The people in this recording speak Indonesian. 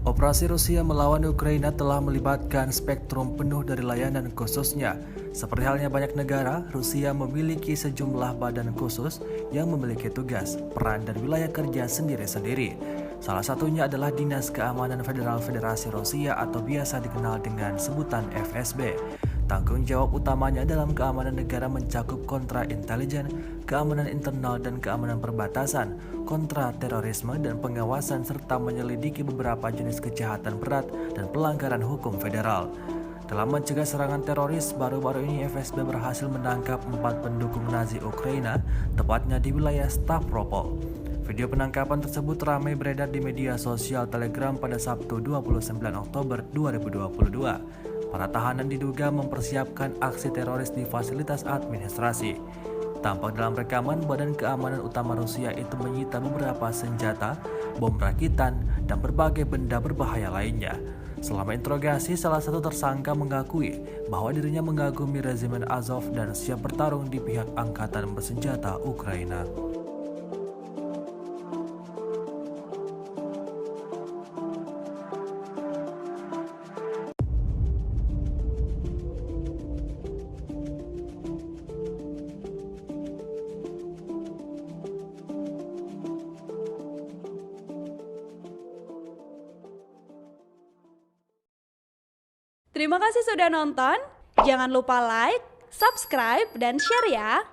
Operasi Rusia melawan Ukraina telah melibatkan spektrum penuh dari layanan khususnya. Seperti halnya banyak negara, Rusia memiliki sejumlah badan khusus yang memiliki tugas, peran, dan wilayah kerja sendiri-sendiri. Salah satunya adalah Dinas Keamanan Federal Federasi Rusia atau biasa dikenal dengan sebutan FSB. Tanggung jawab utamanya dalam keamanan negara mencakup kontra-intelijen, keamanan internal dan keamanan perbatasan, kontra-terorisme dan pengawasan serta menyelidiki beberapa jenis kejahatan berat dan pelanggaran hukum federal. Dalam mencegah serangan teroris, baru-baru ini FSB berhasil menangkap 4 pendukung Nazi Ukraina, tepatnya di wilayah Stavropol. Video penangkapan tersebut ramai beredar di media sosial Telegram pada Sabtu 29 Oktober 2022. Para tahanan diduga mempersiapkan aksi teroris di fasilitas administrasi. Tampak dalam rekaman, Badan Keamanan Utama Rusia itu menyita beberapa senjata, bom rakitan, dan berbagai benda berbahaya lainnya. Selama interogasi, salah satu tersangka mengakui bahwa dirinya mengagumi regimen Azov dan siap bertarung di pihak angkatan bersenjata Ukraina. Terima kasih sudah nonton. Jangan lupa like, subscribe, dan share ya.